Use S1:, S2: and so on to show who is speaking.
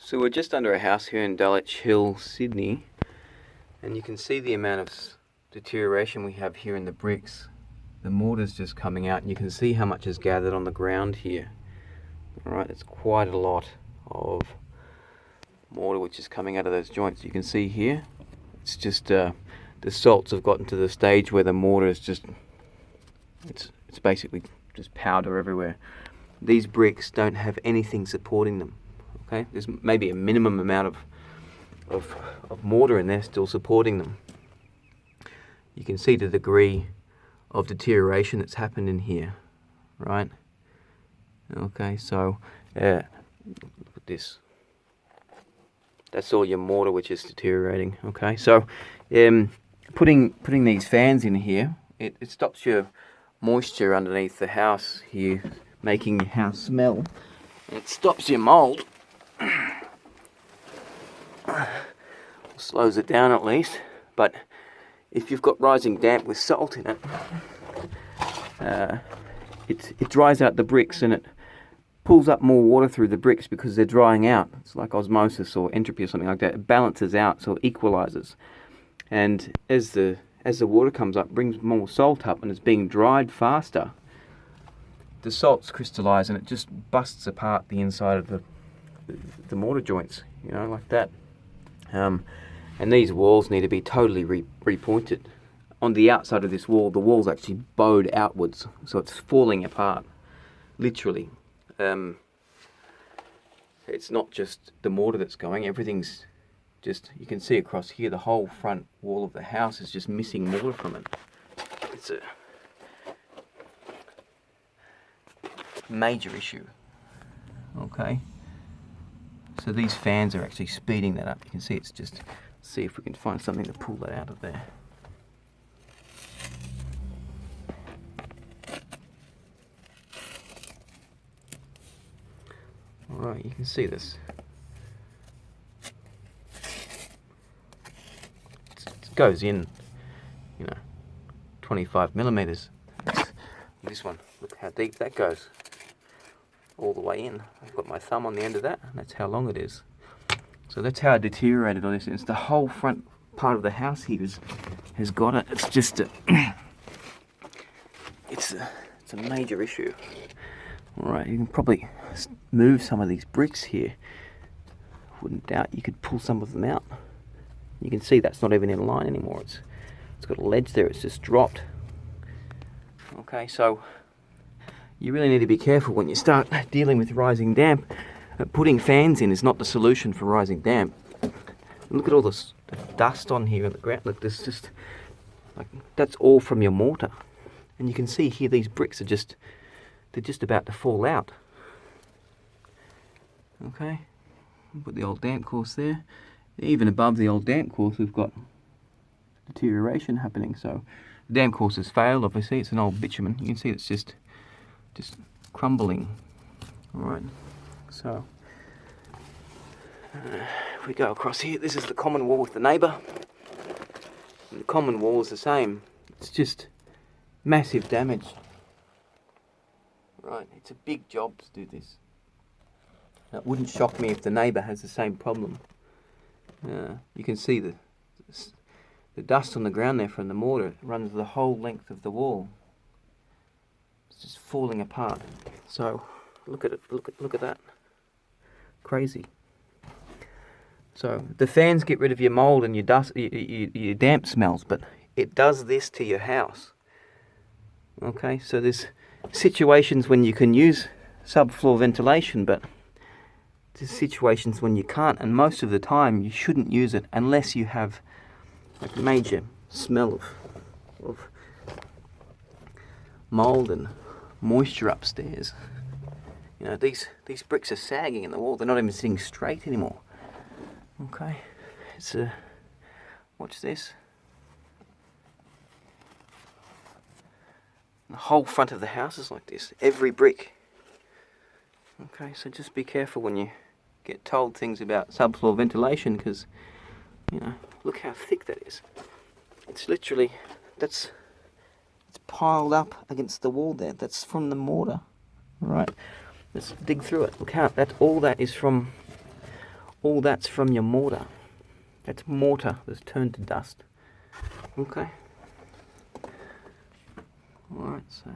S1: So we're just under a house here in Dulwich Hill, Sydney, and you can see the amount of deterioration we have here in the bricks. The mortar's just coming out, and you can see how much is gathered on the ground here. Alright, it's quite a lot of mortar which is coming out of those joints. You can see here, it's just the salts have gotten to the stage where the mortar is just, it's basically just powder everywhere. These bricks don't have anything supporting them. Okay, there's maybe a minimum amount of mortar in there still supporting them. You can see the degree of deterioration that's happened in here, right? Okay, so look at this. That's all your mortar which is deteriorating. Okay, so putting these fans in here, it stops your moisture underneath the house here making your house smell. It stops your mold. Slows it down at least, but if you've got rising damp with salt in it, it dries out the bricks and it pulls up more water through the bricks because they're drying out. It's like osmosis or entropy or something like that. It balances out, so it equalizes. And as the water comes up, brings more salt up and it's being dried faster. The salts crystallize and it just busts apart the inside of the mortar joints, you know, like that. And these walls need to be totally repointed. On the outside of this wall, the wall's actually bowed outwards, so it's falling apart, literally. It's not just the mortar that's going, everything's just, you can see across here, the whole front wall of the house is just missing mortar from it. It's a major issue. Okay. So these fans are actually speeding that up. You can see it's just, see if we can find something to pull that out of there. Alright, you can see this. It goes in, you know, 25 millimeters. This one, look how deep that goes. All the way in. I've got my thumb on the end of that, and that's how long it is. So that's how deteriorated all this is. The whole front part of the house here has got it. It's just it's a major issue. Alright, you can probably move some of these bricks here. Wouldn't doubt you could pull some of them out. You can see that's not even in line anymore. It's got a ledge there, it's just dropped. Okay, so you really need to be careful when you start dealing with rising damp. Putting fans in is not the solution for rising damp. Look at all this dust on here on the ground. Look, there's just, like, that's all from your mortar. And you can see here these bricks are just, they're just about to fall out. Okay, put the old damp course there. Even above the old damp course we've got deterioration happening. So the damp course has failed, obviously. It's an old bitumen. You can see it's just crumbling. Alright, so if we go across here, this is the common wall with the neighbour. And the common wall is the same. It's just massive damage. Right, it's a big job to do this. Now, it wouldn't shock me if the neighbour has the same problem. You can see the dust on the ground there from the mortar. It runs the whole length of the wall. It's just falling apart. So look at it. Look at that. Crazy. So the fans get rid of your mold and your dust, your damp smells, but it does this to your house. Okay, so there's situations when you can use subfloor ventilation, but there's situations when you can't, and most of the time you shouldn't use it unless you have like major smell of mold and moisture upstairs. You know, these bricks are sagging in the wall. They're not even sitting straight anymore. Okay, it's watch this. The whole front of the house is like this. Every brick. Okay, so just be careful when you get told things about subfloor ventilation, because, you know, look how thick that is. It's literally, it's piled up against the wall there. That's from the mortar. Right, let's dig through it. Look how all that is from all that's from your mortar. That's mortar that's turned to dust. Okay. Alright, so